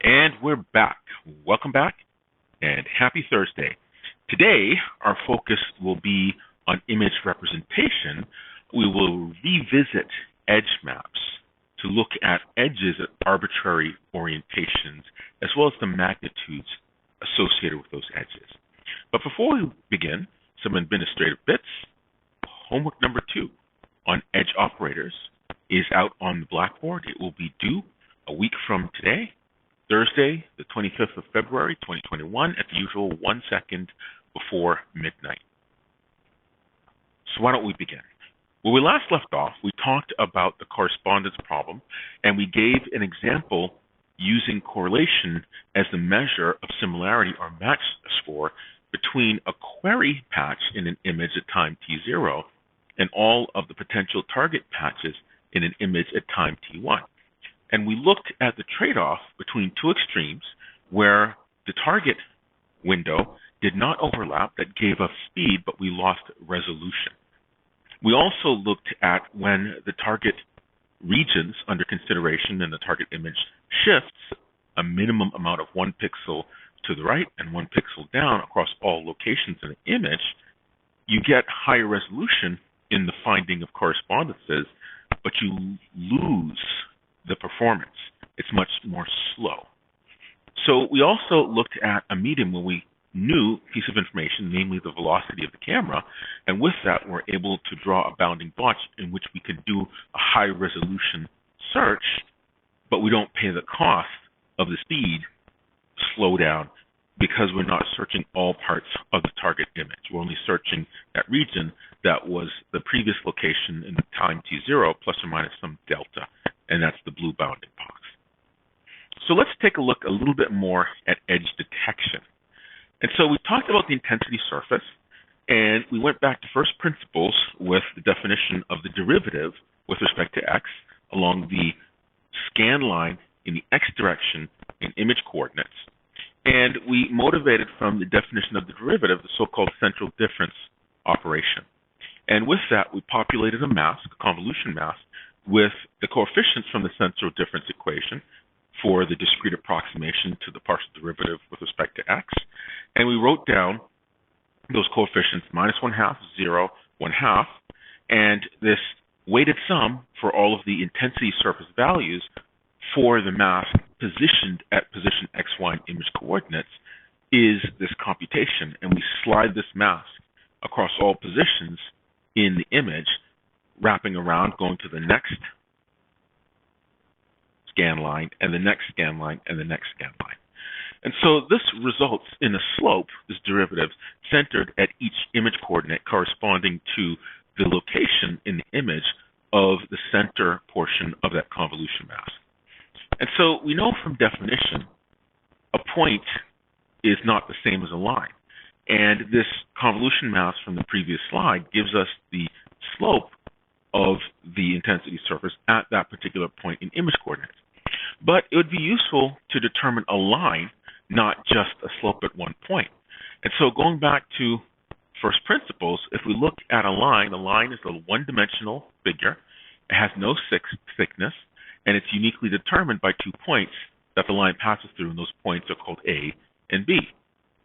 And we're back. Welcome back and happy Thursday. Today, our focus will be on image representation. We will revisit edge maps to look at edges at arbitrary orientations as well as the magnitudes associated with those edges. But before we begin, some administrative bits. Homework number 2 on edge operators is out on the blackboard. It will be due a week from today, Thursday, the 25th of February, 2021, at the usual 1 second before midnight. So why don't we begin? When we last left off, we talked about the correspondence problem, and we gave an example using correlation as the measure of similarity or match score between a query patch in an image at time t0 and all of the potential target patches in an image at time t1. And we looked at the trade-off between two extremes where the target window did not overlap, that gave us speed, but we lost resolution. We also looked at when the target regions under consideration in the target image shifts a minimum amount of 1 pixel to the right and 1 pixel down across all locations in the image, you get higher resolution in the finding of correspondences, but you lose the performance. It's much more slow. So we also looked at a medium when we knew a piece of information, namely the velocity of the camera, and with that we're able to draw a bounding box in which we can do a high resolution search, but we don't pay the cost of the speed slow down because we're not searching all parts of the target image. We're only searching that region that was the previous location in the time t0 plus or minus some delta, and that's the blue bounding box. So let's take a look a little bit more at edge detection. And so we talked about the intensity surface, and we went back to first principles with the definition of the derivative with respect to x along the scan line in the x direction in image coordinates. And we motivated from the definition of the derivative the so-called central difference operation. And with that, we populated a mask, a convolution mask, with the coefficients from the central difference equation for the discrete approximation to the partial derivative with respect to x. And we wrote down those coefficients -1/2, 0, 1/2, and this weighted sum for all of the intensity surface values for the mask positioned at position x, y, and image coordinates is this computation. And we slide this mask across all positions in the image, wrapping around, going to the next scan line, and the next scan line, and the next scan line. And so this results in a slope, this derivative, centered at each image coordinate corresponding to the location in the image of the center portion of that convolution mask. And so we know from definition, a point is not the same as a line. And this convolution mask from the previous slide gives us the slope of the intensity surface at that particular point in image coordinates. But it would be useful to determine a line, not just a slope at one point. And so going back to first principles, if we look at a line is a one-dimensional figure. It has no thickness, and it's uniquely determined by 2 points that the line passes through, and those points are called A and B.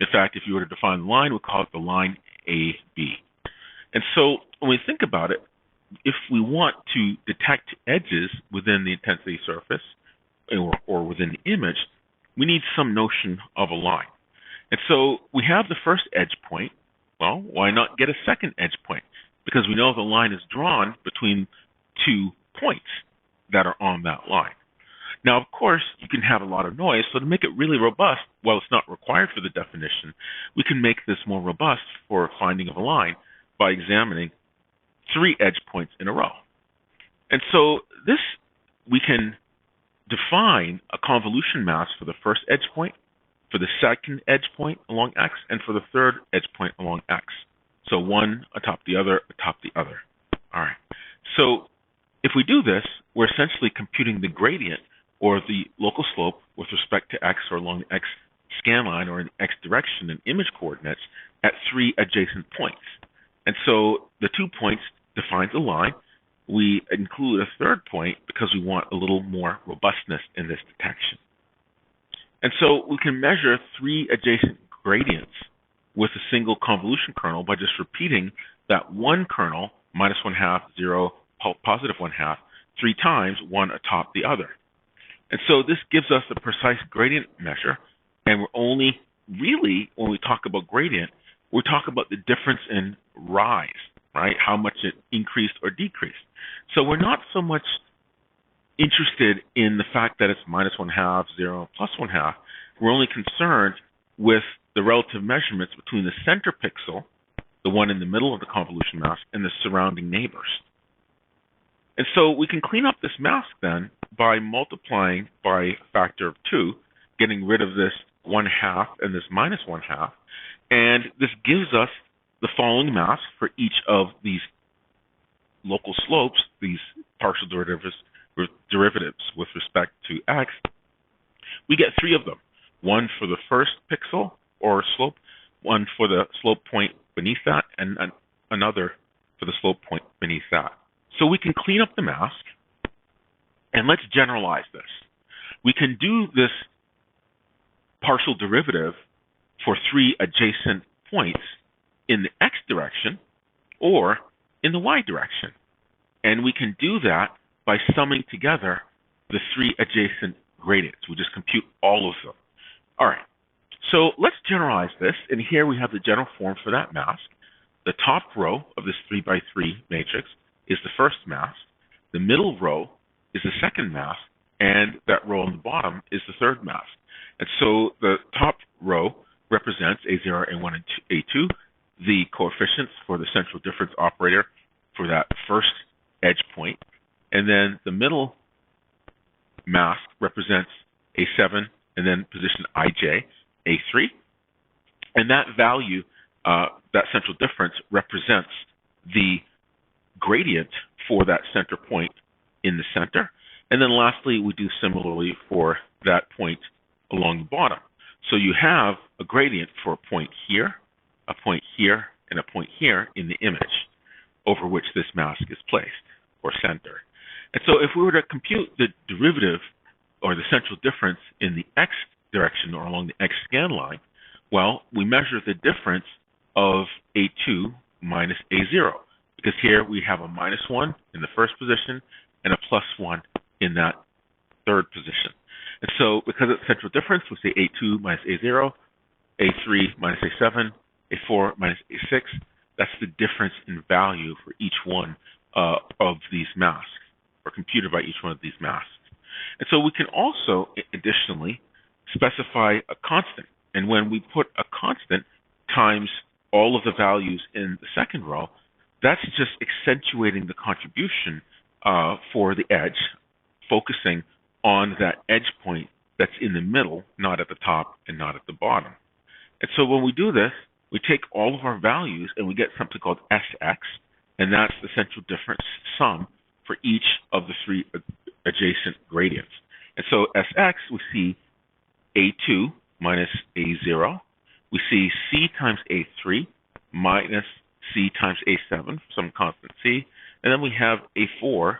In fact, if you were to define the line, we'd call it the line AB. And so when we think about it, if we want to detect edges within the intensity surface or within the image, we need some notion of a line. And so we have the first edge point. Well, why not get a second edge point? Because we know the line is drawn between 2 points that are on that line. Now, of course, you can have a lot of noise, so to make it really robust, while it's not required for the definition, we can make this more robust for finding of a line by examining 3 edge points in a row. And so this, we can define a convolution mask for the first edge point, for the second edge point along x, and for the third edge point along x. So one atop the other, atop the other. All right. So if we do this, we're essentially computing the gradient or the local slope with respect to x or along the x scan line or in x direction in image coordinates at 3 adjacent points. And so the 2 points defines a line. We include a third point because we want a little more robustness in this detection. And so we can measure three adjacent gradients with a single convolution kernel by just repeating that one kernel, minus 1/2, 0, positive 1/2, 3 times, one atop the other. And so this gives us a precise gradient measure, and we're only really, when we talk about gradient, we talk about the difference in rise, right? How much it increased or decreased. So we're not so much interested in the fact that it's minus 1/2, 0, plus 1/2. We're only concerned with the relative measurements between the center pixel, the one in the middle of the convolution mask, and the surrounding neighbors. And so we can clean up this mask then by multiplying by a factor of 2, getting rid of this 1/2 and this minus 1/2, and this gives us the following mask for each of these local slopes, these partial derivatives with respect to x. We get 3 of them, one for the first pixel or slope, one for the slope point beneath that, and another for the slope point beneath that. So we can clean up the mask, and let's generalize this. We can do this partial derivative for 3 adjacent points in the x direction or in the y direction. And we can do that by summing together the 3 adjacent gradients. We just compute all of them. All right, so let's generalize this, and here we have the general form for that mask. The top row of this 3 by 3 matrix is the first mask, the middle row is the second mask, and that row on the bottom is the third mask. And so the top row represents A0, A1, and A2, the coefficients for the central difference operator for that first edge point. And then the middle mask represents A7, and then position IJ, A3. And that value, that central difference, represents the gradient for that center point in the center. And then lastly, we do similarly for that point along the bottom. So you have a gradient for a point here, and a point here in the image over which this mask is placed, or center. And so if we were to compute the derivative or the central difference in the x direction or along the x scan line, well, we measure the difference of A2 minus A0, because here we have a minus 1 in the first position and a plus 1 in that third position. And so because of the central difference, we say A2 minus A0, A3 minus A7, A4 minus A6. That's the difference in value for each one of these masks, or computed by each one of these masks. And so we can also additionally specify a constant. And when we put a constant times all of the values in the second row, that's just accentuating the contribution for the edge, focusing on that edge point that's in the middle, not at the top and not at the bottom. And so when we do this, we take all of our values and we get something called Sx, and that's the central difference sum for each of the 3 adjacent gradients. And so Sx, we see A2 minus A0. We see C times A3 minus C times A7, some constant C. And then we have A4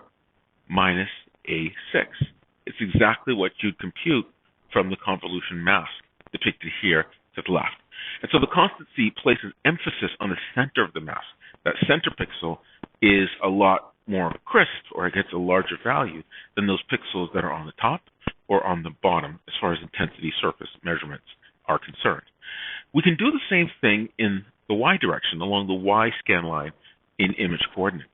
minus A6. It's exactly what you'd compute from the convolution mask depicted here to the left. And so the constant C places emphasis on the center of the mask. That center pixel is a lot more crisp, or it gets a larger value than those pixels that are on the top or on the bottom as far as intensity surface measurements are concerned. We can do the same thing in the y direction, along the y scan line in image coordinates.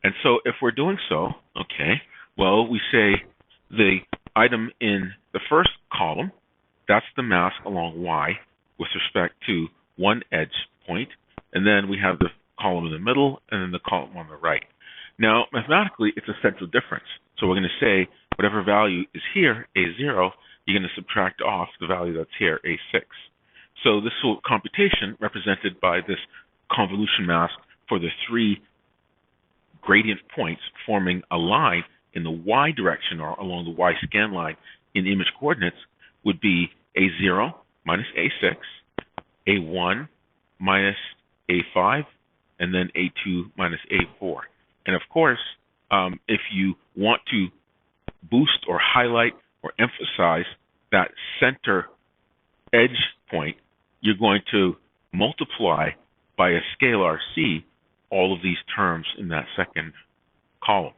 And so if we're doing so, okay, well, we say the item in the first column, that's the mask along y with respect to one edge point, and then we have the column in the middle and then the column on the right. Now, mathematically, it's a central difference. So we're going to say whatever value is here, A0, you're going to subtract off the value that's here, A6. So this computation represented by this convolution mask for the 3 gradient points forming a line in the y direction or along the y scan line in image coordinates would be A0 minus A6, A1 minus A5, and then A2 minus A4. And of course, if you want to boost or highlight or emphasize that center edge point, you're going to multiply by a scalar c all of these terms in that second column.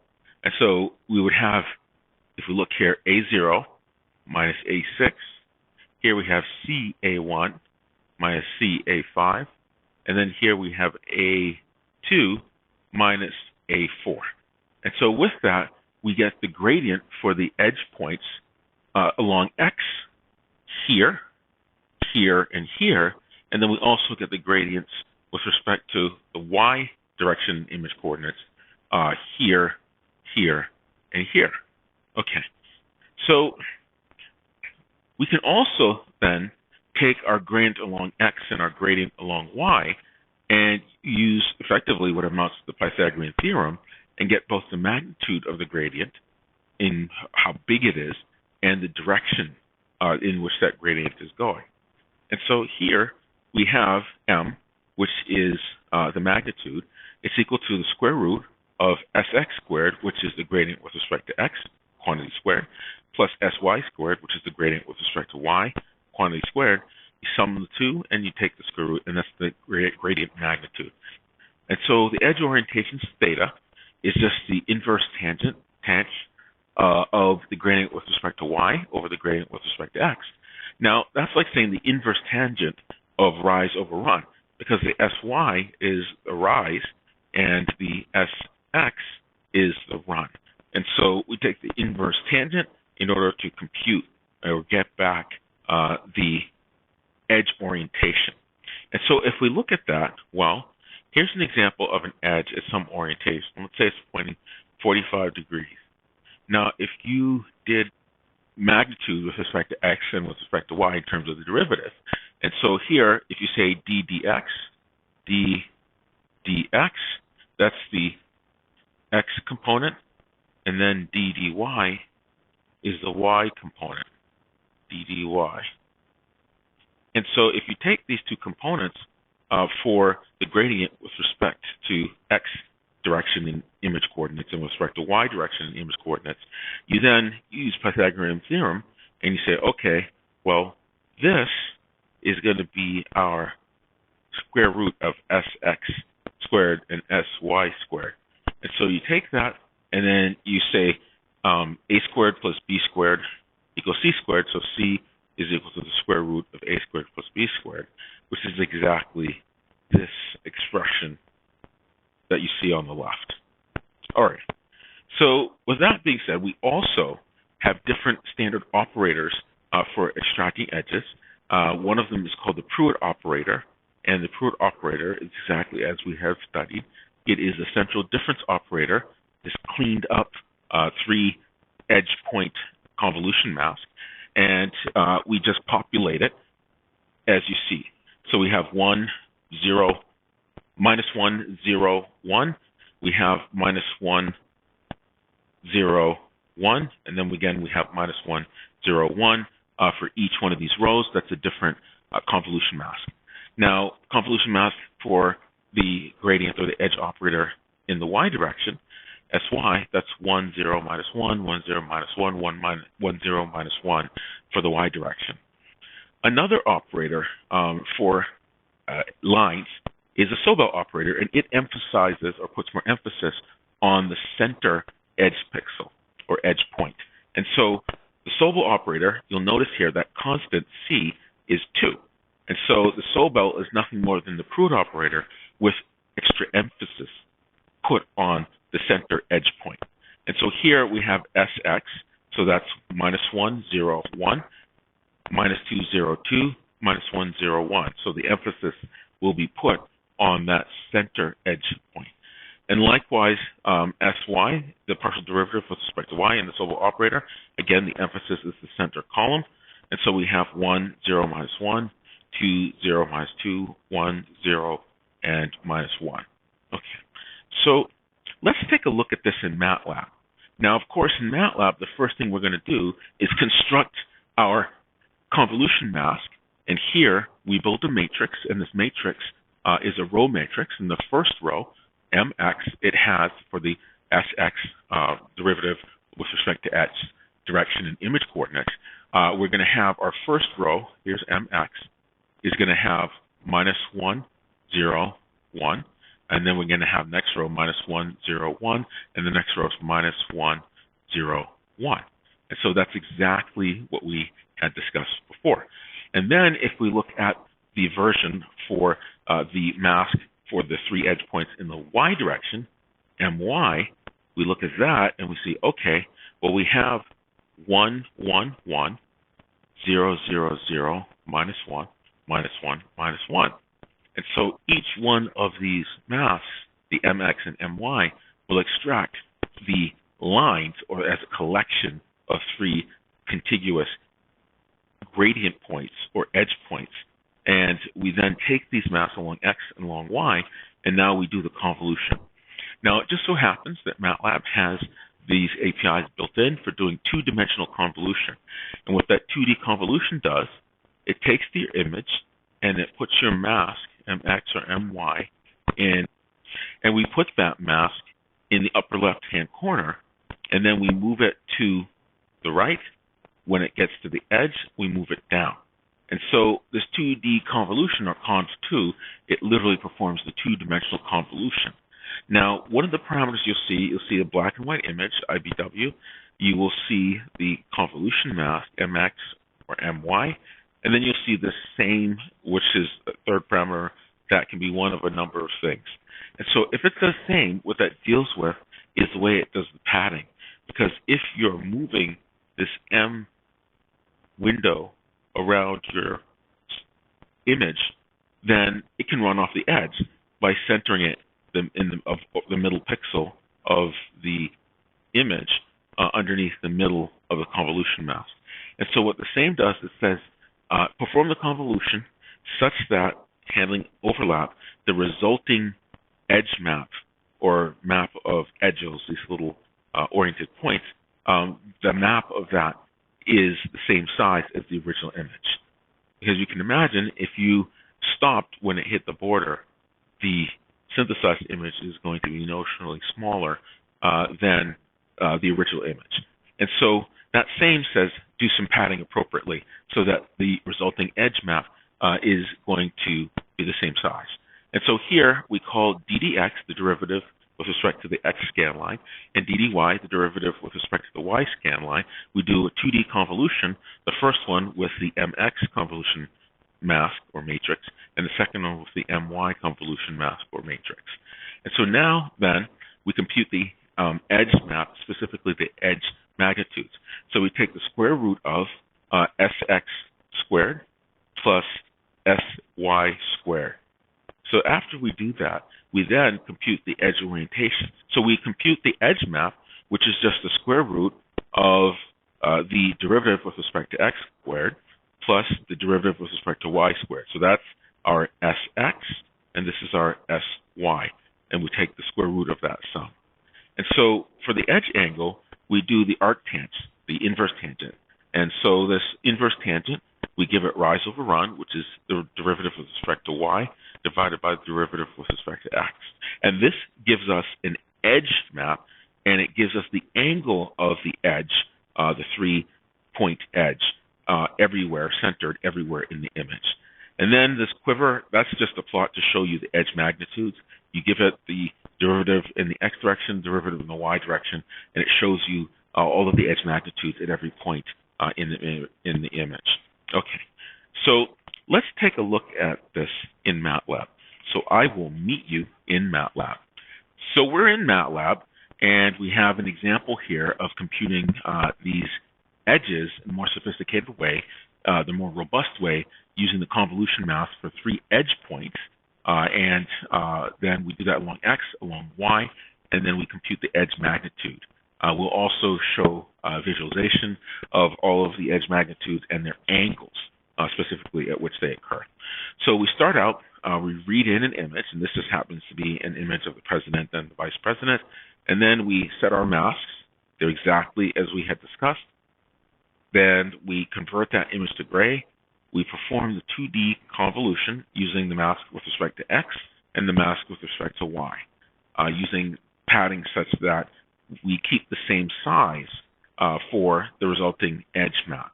And so we would have, if we look here, A0 minus A6. Here we have CA1 minus CA5. And then here we have A2 minus A4. And so with that, we get the gradient for the edge points along X here, here, and here. And then we also get the gradients with respect to the Y direction image coordinates here, here, and here. Okay, so we can also then take our gradient along X and our gradient along Y and use effectively what amounts to the Pythagorean Theorem and get both the magnitude of the gradient in how big it is and the direction in which that gradient is going. And so here we have m, which is the magnitude. It's equal to the square root of sx squared, which is the gradient with respect to x, quantity squared, plus sy squared, which is the gradient with respect to y, quantity squared. You sum the two and you take the square root, and that's the gradient magnitude. And so the edge orientation theta is just the inverse tangent of the gradient with respect to y over the gradient with respect to x. Now, that's like saying the inverse tangent of rise over run, because the sy is the rise and the sx is the run. And so we take the inverse tangent in order to compute or get back the edge orientation. And so if we look at that, well, here's an example of an edge at some orientation. Let's say it's pointing 45 degrees. Now, if you did magnitude with respect to x and with respect to y in terms of the derivative, and so here, if you say d dx, d dx, that's the x component, and then d dy is the y component, d dy. And so if you take these two components for the gradient with respect to x direction in image coordinates and with respect to y direction in image coordinates, you then use Pythagorean Theorem and you say, okay, well, this is going to be our square root of sx squared and sy squared. And so you take that and then you say a squared plus b squared equals c squared, so c is equal to the square root of a squared plus b squared, which is exactly this expression that you see on the left. All right. So with that being said, we also have different standard operators for extracting edges. One of them is called the Pruitt operator, and the Pruitt operator is exactly as we have studied. It is a central difference operator, this cleaned up three edge point convolution mask, and we just populate it as you see. So we have 1, 0, minus 1, 0, 1. We have minus 1, 0, 1. And then again, we have minus 1, 0, 1. For each one of these rows, that's a different convolution mask. Now, convolution mask for the gradient or the edge operator in the y direction, sy, that's 1, 0, minus 1, 1, 0, minus 1, 1, 0, minus 1 for the y direction. Another operator for lines is a Sobel operator, and it emphasizes or puts more emphasis on the center edge pixel or edge point. And so the Sobel operator, you'll notice here that constant c is 2. And so the Sobel is nothing more than the Pruitt operator with extra emphasis put on the center edge point. And so here we have sx, so that's minus 1, 0, 1, minus 2, 0, 2, minus 1, 0, 1. So the emphasis will be put on that center edge point. And likewise, sy, the partial derivative with respect to y in the Sobel operator, again, the emphasis is the center column. And so we have 1, 0, minus 1, 2, 0, minus 2, 1, 0, and minus 1. Okay, so let's take a look at this in Matlab. Now, of course, in Matlab, the first thing we're going to do is construct our convolution mask. And here we build a matrix, and this matrix is a row matrix. In the first row, mx, it has for the sx derivative with respect to direction and image coordinates, we're going to have our first row, here's mx, is going to have -1, 0, 1. And then we're going to have next row -1, 0, 1. And the next row is -1, 0, 1. And so that's exactly what we had discussed before. And then if we look at the version for the mask for the 3 edge points in the y direction, my, we look at that and we see, okay, well, we have 1, 1, 1, 0, 0, 0, -1, -1, -1. And so each one of these masks, the mx and my, will extract the lines, or as a collection of 3 contiguous gradient points or edge points. And we then take these masks along x and along y, and now we do the convolution. Now, it just so happens that Matlab has these APIs built in for doing 2-dimensional convolution. And what that 2D convolution does, it takes your image and it puts your mask, mx or my, in, and we put that mask in the upper left-hand corner, and then we move it to the right. When it gets to the edge, we move it down. And so this 2D convolution, or conv2, it literally performs the 2-dimensional convolution. Now, one of the parameters you'll see a black and white image, IBW. You will see the convolution mask, mx or my, and then you'll see the same, which is a third parameter that can be one of a number of things. And so if it's the same, what that deals with is the way it does the padding. Because if you're moving this M window around your image, then it can run off the edge by centering it in the middle pixel of the image underneath the middle of the convolution mask. And so what the same does, it says, perform the convolution such that, handling overlap, the resulting edge map, or map of edges, these little oriented points, the map of that is the same size as the original image. Because you can imagine, if you stopped when it hit the border, the synthesized image is going to be notionally smaller than the original image. And so that same says do some padding appropriately so that the resulting edge map is going to be the same size. And so here we call ddx the derivative with respect to the x scan line, and ddy the derivative with respect to the y scan line. We do a 2D convolution, the first one with the mx convolution mask or matrix, and the second one with the my convolution mask or matrix. And so now then we compute the edge map, specifically the edge magnitudes. So we take the square root of sx squared plus sy squared. So after we do that, we then compute the edge orientation. So we compute the edge map, which is just the square root of the derivative with respect to x squared plus the derivative with respect to y squared. So that's our sx, and this is our sy, and we take the square root of that sum. And so for the edge angle, we do the arctangent, the inverse tangent. And so this inverse tangent, we give it rise over run, which is the derivative with respect to y, divided by the derivative with respect to x. And this gives us an edge map, and it gives us the angle of the edge, the 3-point edge, everywhere, centered everywhere in the image. And then this quiver, that's just a plot to show you the edge magnitudes. You give it the derivative in the x direction, derivative in the y direction, and it shows you all of the edge magnitudes at every point in the image. Okay, so let's take a look at this in Matlab. So I will meet you in Matlab. So we're in Matlab, and we have an example here of computing these edges in a more sophisticated way, the more robust way, using the convolution mask for 3 edge points. And then we do that along x, along y, and then we compute the edge magnitude. We'll also show visualization of all of the edge magnitudes and their angles, specifically at which they occur. So we start out, we read in an image, and this just happens to be an image of the president and the vice president, and then we set our masks. They're exactly as we had discussed. Then we convert that image to gray. We perform the 2D convolution using the mask with respect to x and the mask with respect to y, using padding such that we keep the same size for the resulting edge map.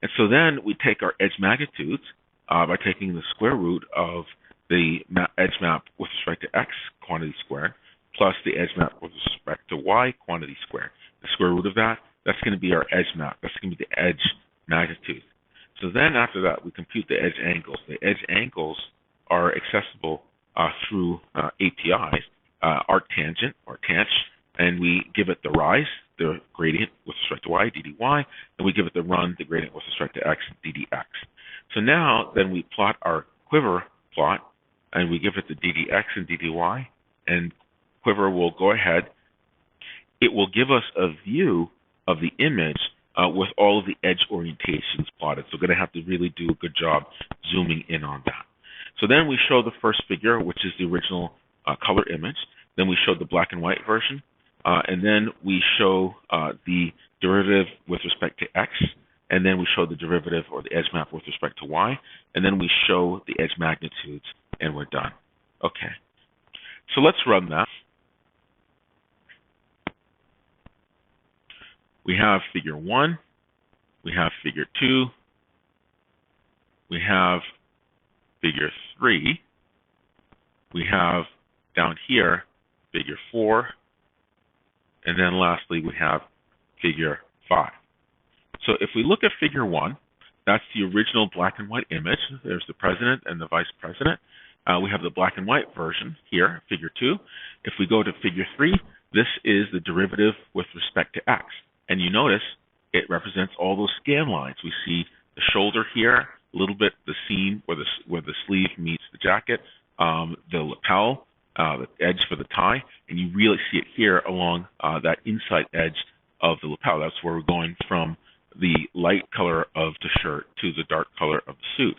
And so then we take our edge magnitudes by taking the square root of the edge map with respect to x quantity squared plus the edge map with respect to y quantity squared. The square root of that, that's going to be our edge map. That's going to be the edge magnitude. So then after that, we compute the edge angles. The edge angles are accessible through APIs, arctangent or tangent, and we give it the rise, the gradient with respect to y, ddy, and we give it the run, the gradient with respect to x, ddx. So now then we plot our quiver plot, and we give it the ddx and ddy, and Quiver will go ahead. It will give us a view of the image with all of the edge orientations plotted. So we're going to have to really do a good job zooming in on that. So then we show the first figure, which is the original color image. Then we show the black and white version. And then we show the derivative with respect to x. And then we show the derivative or the edge map with respect to y. And then we show the edge magnitudes, and we're done. Okay. So let's run that. We have figure 1, we have figure 2, we have figure 3, we have down here figure 4, and then lastly we have figure 5. So if we look at figure 1, that's the original black and white image. There's the president and the vice president. We have the black and white version here, figure 2. If we go to figure 3, this is the derivative with respect to x. And you notice it represents all those scan lines. We see the shoulder here, a little bit the seam where the sleeve meets the jacket, the lapel, the edge for the tie, and you really see it here along that inside edge of the lapel. That's where we're going from the light color of the shirt to the dark color of the suit.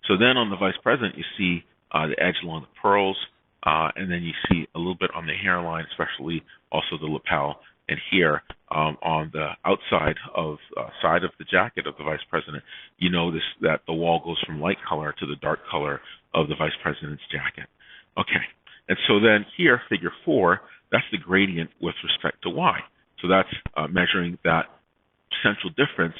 So then on the vice president, you see the edge along the pearls, and then you see a little bit on the hairline, especially also the lapel. And here on the outside of side of the jacket of the vice president, you notice that the wall goes from light color to the dark color of the vice president's jacket. Okay, and so then here, figure 4, that's the gradient with respect to y. So that's measuring that central difference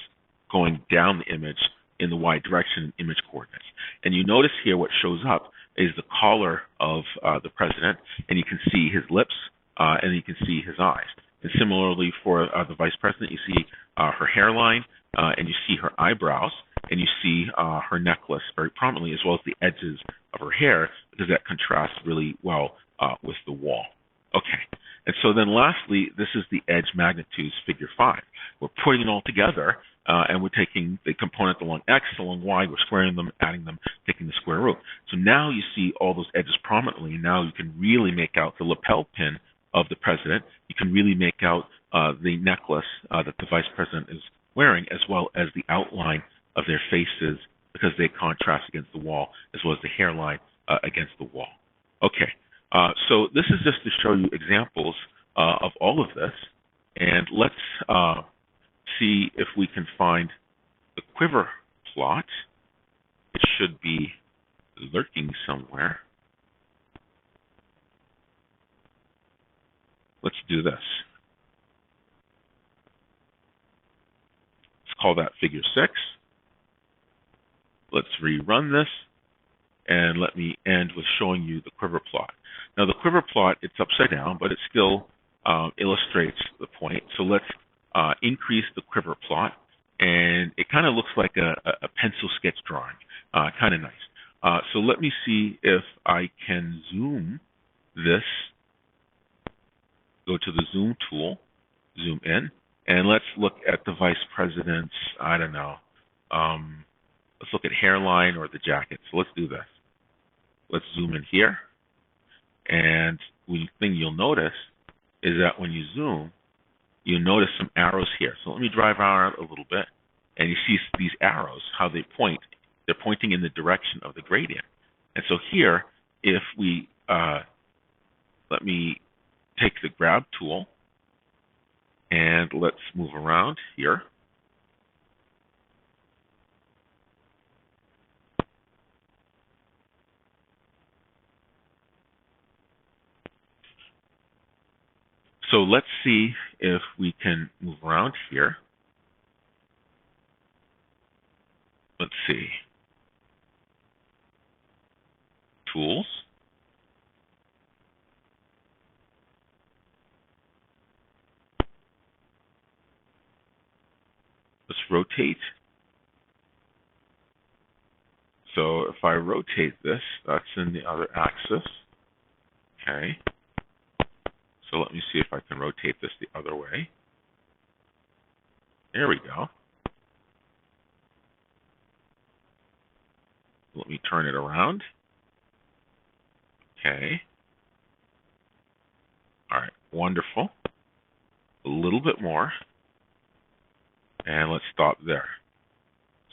going down the image in the y direction in image coordinates. And you notice here what shows up is the collar of the president, and you can see his lips, and you can see his eyes. And similarly for the vice president, you see her hairline, and you see her eyebrows, and you see her necklace very prominently, as well as the edges of her hair, because that contrasts really well with the wall. Okay, and so then lastly, this is the edge magnitudes, figure 5. We're putting it all together, and we're taking the component along x, along y, we're squaring them, adding them, taking the square root. So now you see all those edges prominently, and now you can really make out the lapel pin of the president. You can really make out the necklace that the vice president is wearing, as well as the outline of their faces, because they contrast against the wall, as well as the hairline against the wall. Okay, so this is just to show you examples of all of this, and let's see if we can find the quiver plot. It should be lurking somewhere. Let's do this. Let's call that figure 6. Let's rerun this, and let me end with showing you the quiver plot. Now the quiver plot, it's upside down, but it still illustrates the point. So let's increase the quiver plot, and it kind of looks like a pencil sketch drawing, kind of nice. So let me see if I can zoom this. Go to the zoom tool, zoom in, and let's look at the vice president's, I don't know, let's look at hairline or the jacket. So let's do this. Let's zoom in here, and the thing you'll notice is that when you zoom, you'll notice some arrows here. So let me drive out a little bit, and you see these arrows, how they point. They're pointing in the direction of the gradient. And so here, if we, let me take the grab tool, and let's move around here. So let's see if we can move around here. Let's see. Tools. Let's rotate. So if I rotate this, that's in the other axis. Okay. So let me see if I can rotate this the other way. There we go. Let me turn it around. Okay. All right, wonderful. A little bit more. And let's stop there.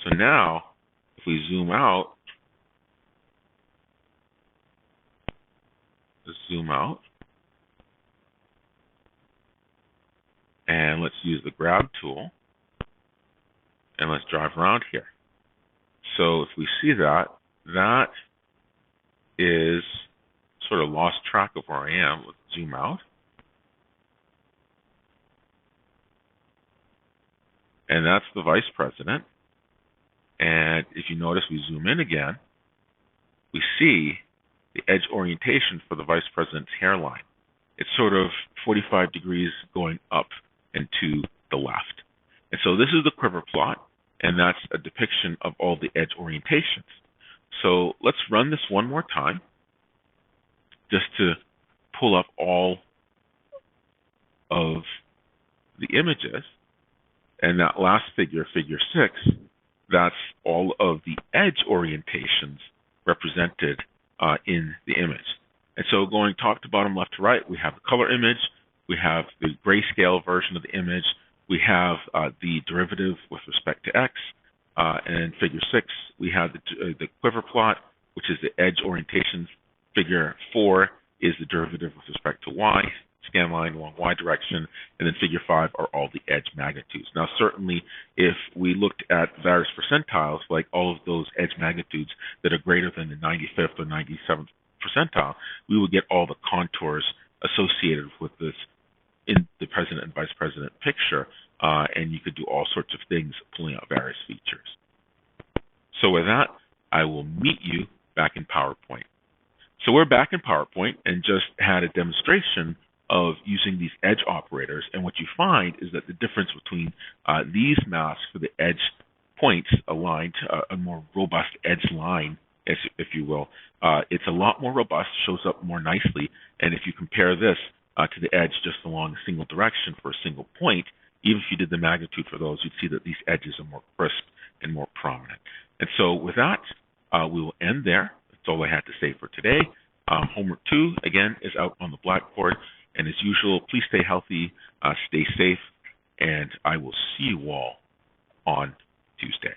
So now, if we zoom out, let's zoom out. And let's use the grab tool. And let's drive around here. So if we see that, that is sort of lost track of where I am. Let's zoom out. And that's the vice president. And if you notice, we zoom in again, we see the edge orientation for the vice president's hairline. It's sort of 45 degrees going up and to the left. And so this is the quiver plot, and that's a depiction of all the edge orientations. So let's run this one more time, just to pull up all of the images. And that last figure, figure 6, that's all of the edge orientations represented in the image. And so going top to bottom, left to right, we have the color image, we have the grayscale version of the image, we have the derivative with respect to x, and in figure 6, we have the quiver plot, which is the edge orientations. Figure 4 is the derivative with respect to y, scan line along y direction, and then figure 5 are all the edge magnitudes. Now certainly if we looked at various percentiles, like all of those edge magnitudes that are greater than the 95th or 97th percentile, we would get all the contours associated with this in the president and vice president picture, and you could do all sorts of things pulling out various features. So with that, I will meet you back in PowerPoint. So we're back in PowerPoint and just had a demonstration of using these edge operators, and what you find is that the difference between these masks for the edge points aligned to a more robust edge line, if you will, it's a lot more robust, shows up more nicely, and if you compare this to the edge just along a single direction for a single point, even if you did the magnitude for those, you'd see that these edges are more crisp and more prominent. And so with that, we will end there. That's all I had to say for today. Homework 2, again, is out on the blackboard. And as usual, please stay healthy, stay safe, and I will see you all on Tuesday.